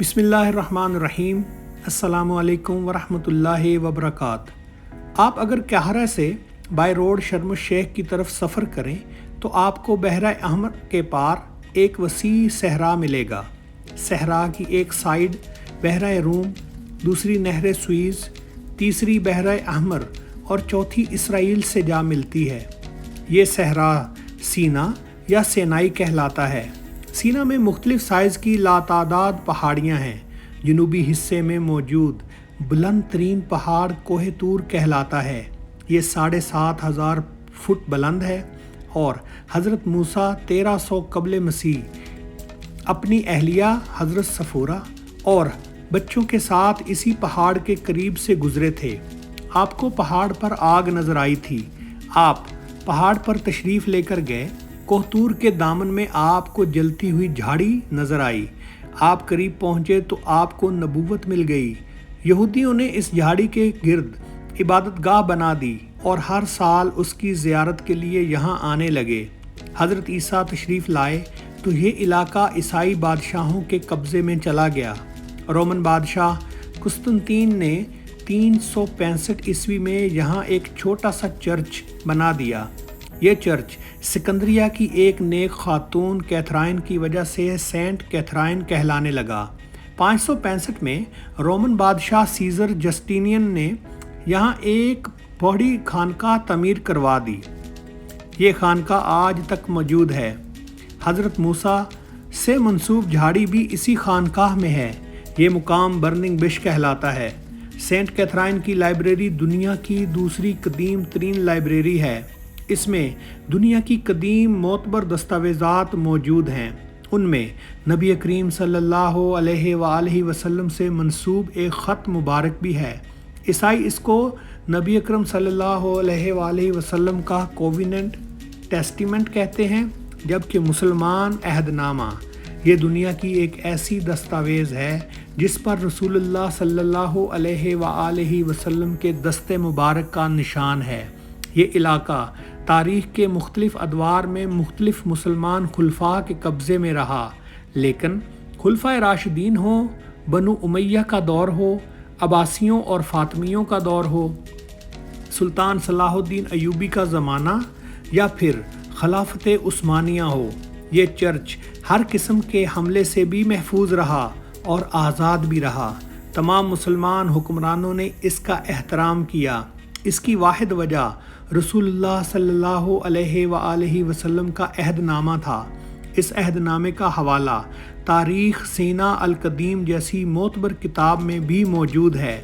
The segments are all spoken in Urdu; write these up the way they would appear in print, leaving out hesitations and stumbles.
بسم اللہ الرحمن الرحیم۔ السلام علیکم ورحمۃ اللہ وبرکاتہ۔ آپ اگر قاہرہ سے بائی روڈ شرم الشیخ کی طرف سفر کریں تو آپ کو بحیرہ احمر کے پار ایک وسیع صحرا ملے گا۔ صحرا کی ایک سائیڈ بحیرہ روم، دوسری نہر سوئز، تیسری بحیرہ احمر اور چوتھی اسرائیل سے جا ملتی ہے۔ یہ صحرا سینا یا سینائی کہلاتا ہے۔ سینا میں مختلف سائز کی لاتعداد پہاڑیاں ہیں۔ جنوبی حصے میں موجود بلند ترین پہاڑ کوہ طور کہلاتا ہے۔ یہ 7,500 فٹ بلند ہے اور حضرت موسیٰ 1300 قبل مسیح اپنی اہلیہ حضرت صفورہ اور بچوں کے ساتھ اسی پہاڑ کے قریب سے گزرے تھے۔ آپ کو پہاڑ پر آگ نظر آئی تھی۔ آپ پہاڑ پر تشریف لے کر گئے۔ کوہ طور کے دامن میں آپ کو جلتی ہوئی جھاڑی نظر آئی۔ آپ قریب پہنچے تو آپ کو نبوت مل گئی۔ یہودیوں نے اس جھاڑی کے گرد عبادت گاہ بنا دی اور ہر سال اس کی زیارت کے لیے یہاں آنے لگے۔ حضرت عیسیٰ تشریف لائے تو یہ علاقہ عیسائی بادشاہوں کے قبضے میں چلا گیا۔ رومن بادشاہ قسطنطین نے 365 عیسوی میں یہاں ایک چھوٹا سا چرچ بنا دیا۔ یہ چرچ سکندریہ کی ایک نیک خاتون کیتھرائن کی وجہ سے سینٹ کیتھرائن کہلانے لگا۔ 565 میں رومن بادشاہ سیزر جسٹینین نے یہاں ایک بڑی خانقاہ تعمیر کروا دی۔ یہ خانقاہ آج تک موجود ہے۔ حضرت موسیٰ سے منسوب جھاڑی بھی اسی خانقاہ میں ہے۔ یہ مقام برننگ بش کہلاتا ہے۔ سینٹ کیتھرائن کی لائبریری دنیا کی دوسری قدیم ترین لائبریری ہے۔ اس میں دنیا کی قدیم معتبر دستاویزات موجود ہیں۔ ان میں نبی کریم صلی اللہ علیہ وآلہ وسلم سے منسوب ایک خط مبارک بھی ہے۔ عیسائی اس کو نبی اکرم صلی اللہ علیہ وآلہ وسلم کا کوویننٹ ٹیسٹیمنٹ کہتے ہیں، جبکہ مسلمان عہد نامہ یہ دنیا کی ایک ایسی دستاویز ہے جس پر رسول اللہ صلی اللہ علیہ وآلہ وسلم کے دست مبارک کا نشان ہے۔ یہ علاقہ تاریخ کے مختلف ادوار میں مختلف مسلمان خلفاء کے قبضے میں رہا، لیکن خلفائے راشدین ہوں، بنو امیہ کا دور ہو، عباسیوں اور فاطمیوں کا دور ہو، سلطان صلاح الدین ایوبی کا زمانہ یا پھر خلافت عثمانیہ ہو، یہ چرچ ہر قسم کے حملے سے بھی محفوظ رہا اور آزاد بھی رہا۔ تمام مسلمان حکمرانوں نے اس کا احترام کیا۔ اس کی واحد وجہ رسول اللہ صلی اللہ علیہ وآلہ وسلم کا عہد نامہ تھا۔ اس عہد نامے کا حوالہ تاریخ سینا القدیم جیسی معتبر کتاب میں بھی موجود ہے۔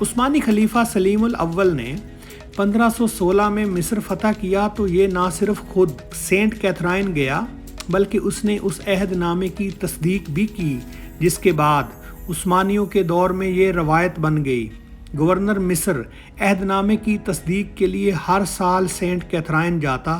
عثمانی خلیفہ سلیم الاول نے 1516 میں مصر فتح کیا تو یہ نہ صرف خود سینٹ کیتھرائن گیا بلکہ اس نے اس عہد نامے کی تصدیق بھی کی، جس کے بعد عثمانیوں کے دور میں یہ روایت بن گئی۔ گورنر مصر عہد نامے کی تصدیق کے لیے ہر سال سینٹ کیتھرائن جاتا،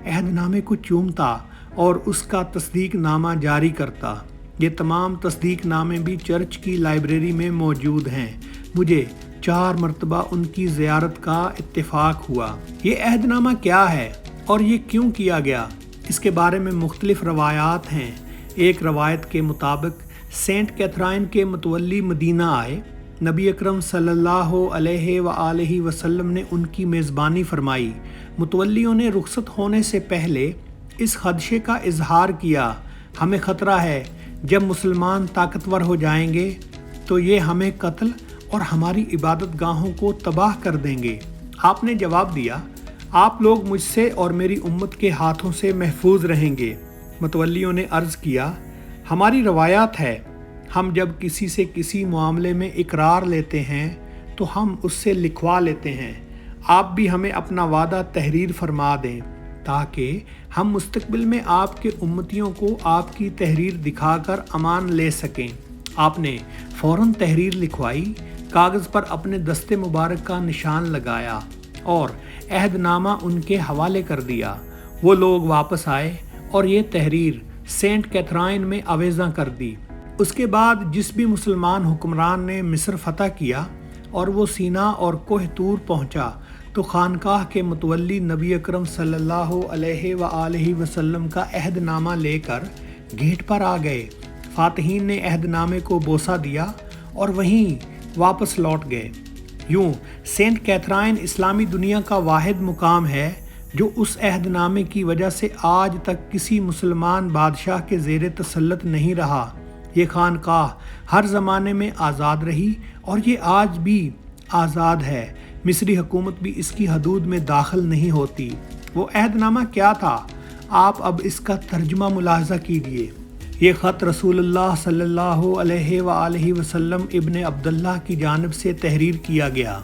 عہد نامے کو چومتا اور اس کا تصدیق نامہ جاری کرتا۔ یہ تمام تصدیق نامے بھی چرچ کی لائبریری میں موجود ہیں۔ مجھے 4 مرتبہ ان کی زیارت کا اتفاق ہوا۔ یہ عہد نامہ کیا ہے اور یہ کیوں کیا گیا، اس کے بارے میں مختلف روایات ہیں۔ ایک روایت کے مطابق سینٹ کیتھرائن کے متولی مدینہ آئے۔ نبی اکرم صلی اللہ علیہ وآلہ وسلم نے ان کی میزبانی فرمائی۔ متولیوں نے رخصت ہونے سے پہلے اس خدشے کا اظہار کیا، ہمیں خطرہ ہے جب مسلمان طاقتور ہو جائیں گے تو یہ ہمیں قتل اور ہماری عبادت گاہوں کو تباہ کر دیں گے۔ آپ نے جواب دیا، آپ لوگ مجھ سے اور میری امت کے ہاتھوں سے محفوظ رہیں گے۔ متولیوں نے عرض کیا، ہماری روایات ہے ہم جب کسی سے کسی معاملے میں اقرار لیتے ہیں تو ہم اس سے لکھوا لیتے ہیں۔ آپ بھی ہمیں اپنا وعدہ تحریر فرما دیں تاکہ ہم مستقبل میں آپ کے امتیوں کو آپ کی تحریر دکھا کر امان لے سکیں۔ آپ نے فوراً تحریر لکھوائی، کاغذ پر اپنے دست مبارک کا نشان لگایا اور عہد نامہ ان کے حوالے کر دیا۔ وہ لوگ واپس آئے اور یہ تحریر سینٹ کیتھرائن میں آویزاں کر دی۔ اس کے بعد جس بھی مسلمان حکمران نے مصر فتح کیا اور وہ سینا اور کوہ طور پہنچا تو خانقاہ کے متولی نبی اکرم صلی اللہ علیہ وآلہ وسلم کا عہد نامہ لے کر گیٹ پر آ گئے۔ فاتحین نے عہد نامے کو بوسہ دیا اور وہیں واپس لوٹ گئے۔ یوں سینٹ کیتھرائن اسلامی دنیا کا واحد مقام ہے جو اس عہد نامے کی وجہ سے آج تک کسی مسلمان بادشاہ کے زیر تسلط نہیں رہا۔ یہ خانقاہ ہر زمانے میں آزاد رہی اور یہ آج بھی آزاد ہے۔ مصری حکومت بھی اس کی حدود میں داخل نہیں ہوتی۔ وہ عہد نامہ کیا تھا؟ آپ اب اس کا ترجمہ ملاحظہ کیجیے۔ یہ خط رسول اللہ صلی اللہ علیہ وآلہ وسلم ابن عبداللہ کی جانب سے تحریر کیا گیا،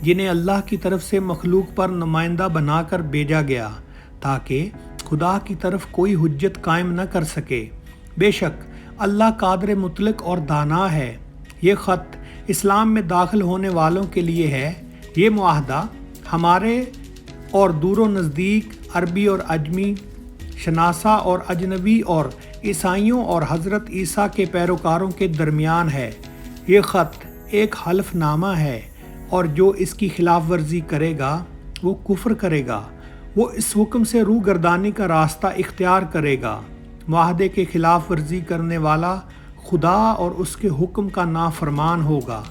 جنہیں اللہ کی طرف سے مخلوق پر نمائندہ بنا کر بھیجا گیا تاکہ خدا کی طرف کوئی حجت قائم نہ کر سکے۔ بے شک اللہ قادر مطلق اور دانا ہے۔ یہ خط اسلام میں داخل ہونے والوں کے لیے ہے۔ یہ معاہدہ ہمارے اور دور و نزدیک، عربی اور عجمی، شناسہ اور اجنبی اور عیسائیوں اور حضرت عیسیٰ کے پیروکاروں کے درمیان ہے۔ یہ خط ایک حلف نامہ ہے اور جو اس کی خلاف ورزی کرے گا وہ کفر کرے گا، وہ اس حکم سے روگردانی کا راستہ اختیار کرے گا۔ معاہدے کے خلاف ورزی کرنے والا خدا اور اس کے حکم کا نافرمان ہوگا۔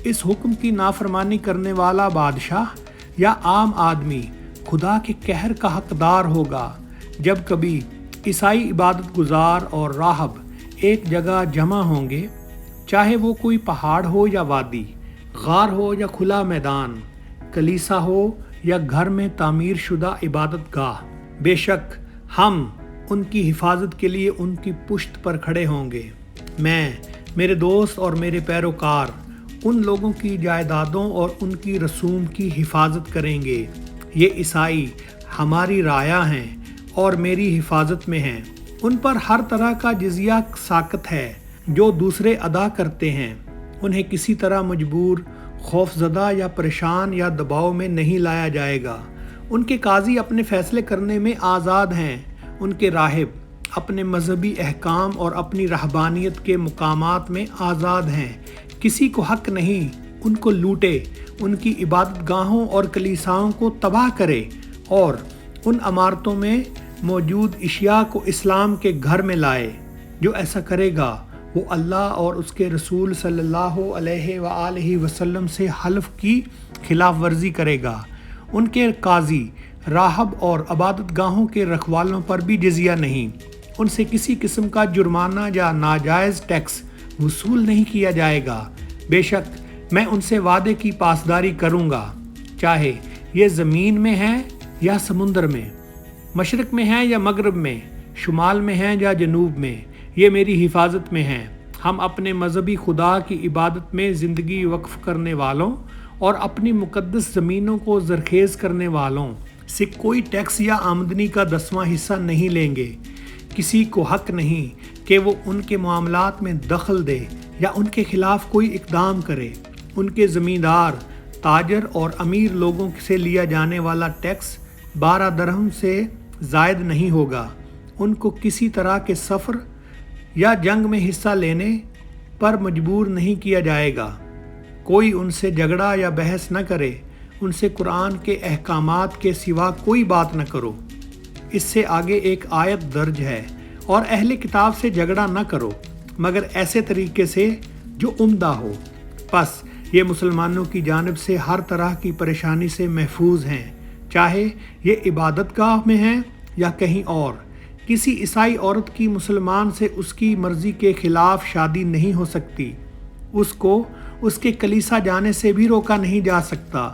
اس حکم کی نافرمانی کرنے والا بادشاہ یا عام آدمی خدا کے قہر کا حقدار ہوگا۔ جب کبھی عیسائی عبادت گزار اور راہب ایک جگہ جمع ہوں گے، چاہے وہ کوئی پہاڑ ہو یا وادی، غار ہو یا کھلا میدان، کلیسا ہو یا گھر میں تعمیر شدہ عبادت گاہ، بے شک ہم ان کی حفاظت کے لیے ان کی پشت پر کھڑے ہوں گے۔ میں، میرے دوست اور میرے پیروکار ان لوگوں کی جائیدادوں اور ان کی رسوم کی حفاظت کریں گے۔ یہ عیسائی ہماری رعایا ہیں اور میری حفاظت میں ہیں۔ ان پر ہر طرح کا جزیہ ساقط ہے جو دوسرے ادا کرتے ہیں۔ انہیں کسی طرح مجبور، خوف زدہ یا پریشان یا دباؤ میں نہیں لایا جائے گا۔ ان کے قاضی اپنے فیصلے کرنے میں آزاد ہیں۔ ان کے راہب اپنے مذہبی احکام اور اپنی رہبانیت کے مقامات میں آزاد ہیں۔ کسی کو حق نہیں ان کو لوٹے، ان کی عبادت گاہوں اور کلیساؤں کو تباہ کرے اور ان عمارتوں میں موجود اشیاء کو اسلام کے گھر میں لائے۔ جو ایسا کرے گا وہ اللہ اور اس کے رسول صلی اللہ علیہ وآلہ وسلم سے حلف کی خلاف ورزی کرے گا۔ ان کے قاضی، راہب اور عبادت گاہوں کے رکھوالوں پر بھی جزیہ نہیں۔ ان سے کسی قسم کا جرمانہ یا ناجائز ٹیکس وصول نہیں کیا جائے گا۔ بے شک میں ان سے وعدے کی پاسداری کروں گا، چاہے یہ زمین میں ہے یا سمندر میں، مشرق میں ہے یا مغرب میں، شمال میں ہے یا جنوب میں، یہ میری حفاظت میں ہیں۔ ہم اپنے مذہبی خدا کی عبادت میں زندگی وقف کرنے والوں اور اپنی مقدس زمینوں کو زرخیز کرنے والوں سے کوئی ٹیکس یا آمدنی کا 10واں حصہ نہیں لیں گے۔ کسی کو حق نہیں کہ وہ ان کے معاملات میں دخل دے یا ان کے خلاف کوئی اقدام کرے۔ ان کے زمیندار، تاجر اور امیر لوگوں سے لیا جانے والا ٹیکس 12 درہم سے زائد نہیں ہوگا۔ ان کو کسی طرح کے سفر یا جنگ میں حصہ لینے پر مجبور نہیں کیا جائے گا۔ کوئی ان سے جھگڑا یا بحث نہ کرے۔ ان سے قرآن کے احکامات کے سوا کوئی بات نہ کرو۔ اس سے آگے ایک آیت درج ہے، اور اہل کتاب سے جھگڑا نہ کرو مگر ایسے طریقے سے جو عمدہ ہو۔ پس یہ مسلمانوں کی جانب سے ہر طرح کی پریشانی سے محفوظ ہیں، چاہے یہ عبادت گاہ میں ہیں یا کہیں اور۔ کسی عیسائی عورت کی مسلمان سے اس کی مرضی کے خلاف شادی نہیں ہو سکتی۔ اس کو اس کے کلیسا جانے سے بھی روکا نہیں جا سکتا۔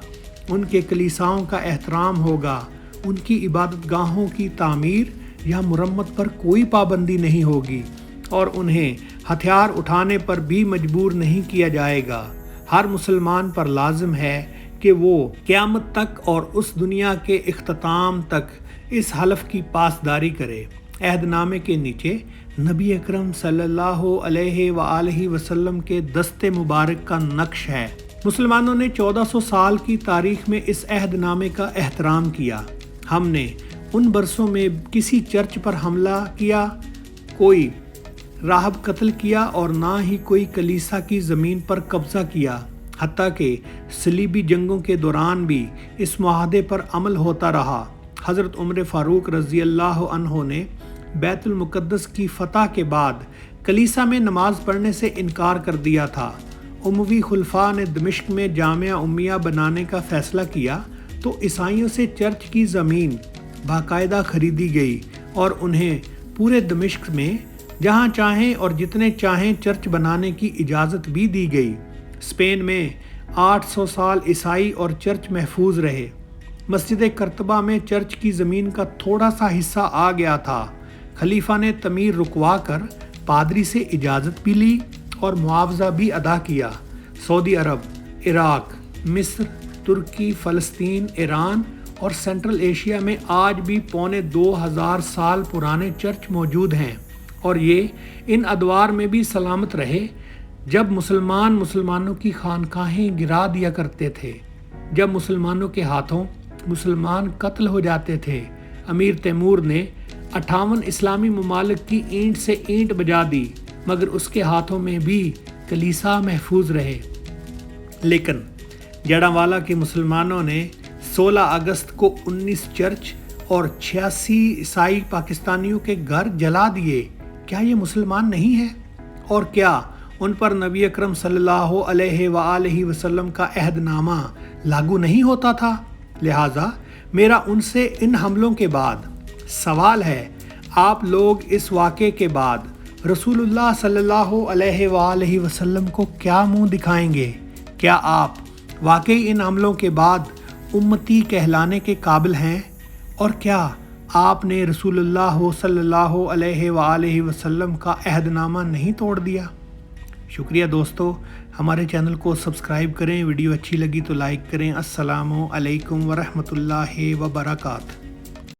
ان کے کلیساؤں کا احترام ہوگا۔ ان کی عبادت گاہوں کی تعمیر یا مرمت پر کوئی پابندی نہیں ہوگی، اور انہیں ہتھیار اٹھانے پر بھی مجبور نہیں کیا جائے گا۔ ہر مسلمان پر لازم ہے کہ وہ قیامت تک اور اس دنیا کے اختتام تک اس حلف کی پاسداری کرے۔ عہد نامے کے نیچے نبی اکرم صلی اللہ علیہ وآلہ وسلم کے دست مبارک کا نقش ہے۔ مسلمانوں نے 1400 سال کی تاریخ میں اس عہد نامے کا احترام کیا۔ ہم نے ان برسوں میں کسی چرچ پر حملہ کیا، کوئی راہب قتل کیا اور نہ ہی کوئی کلیسا کی زمین پر قبضہ کیا، حتیٰ کہ صلیبی جنگوں کے دوران بھی اس معاہدے پر عمل ہوتا رہا۔ حضرت عمر فاروق رضی اللہ عنہ نے بیت المقدس کی فتح کے بعد کلیسا میں نماز پڑھنے سے انکار کر دیا تھا۔ اموی خلفاء نے دمشق میں جامعہ امیہ بنانے کا فیصلہ کیا تو عیسائیوں سے چرچ کی زمین باقاعدہ خریدی گئی اور انہیں پورے دمشق میں جہاں چاہیں اور جتنے چاہیں چرچ بنانے کی اجازت بھی دی گئی۔ اسپین میں 800 سال عیسائی اور چرچ محفوظ رہے۔ مسجد قرطبہ میں چرچ کی زمین کا تھوڑا سا حصہ آ گیا تھا۔ خلیفہ نے تعمیر رکوا کر پادری سے اجازت بھی لی اور معاوضہ بھی ادا کیا۔ سعودی عرب، عراق، مصر، ترکی، فلسطین، ایران اور سینٹرل ایشیا میں آج بھی 2500 سال پرانے چرچ موجود ہیں، اور یہ ان ادوار میں بھی سلامت رہے جب مسلمانوں کی خانقاہیں گرا دیا کرتے تھے، جب مسلمانوں کے ہاتھوں مسلمان قتل ہو جاتے تھے۔ امیر تیمور نے 58 اسلامی ممالک کی اینٹ سے اینٹ بجا دی، مگر اس کے ہاتھوں میں بھی کلیسا محفوظ رہے۔ لیکن جڑاوالا کے مسلمانوں نے 16 اگست کو 19 چرچ اور 86 عیسائی پاکستانیوں کے گھر جلا دیے۔ کیا یہ مسلمان نہیں ہے؟ اور کیا ان پر نبی اکرم صلی اللہ علیہ وآلہ وسلم کا عہد نامہ لاگو نہیں ہوتا تھا؟ لہٰذا میرا ان سے ان حملوں کے بعد سوال ہے، آپ لوگ اس واقعے کے بعد رسول اللہ صلی اللہ علیہ وآلہ وسلم کو کیا منہ دکھائیں گے؟ کیا آپ واقعی ان حملوں کے بعد امتی کہلانے کے قابل ہیں؟ اور کیا آپ نے رسول اللہ صلی اللہ علیہ وآلہ وسلم کا عہد نامہ نہیں توڑ دیا؟ شکریہ دوستو، ہمارے چینل کو سبسکرائب کریں، ویڈیو اچھی لگی تو لائک کریں۔ السلام علیکم ورحمۃ اللہ وبرکاتہ۔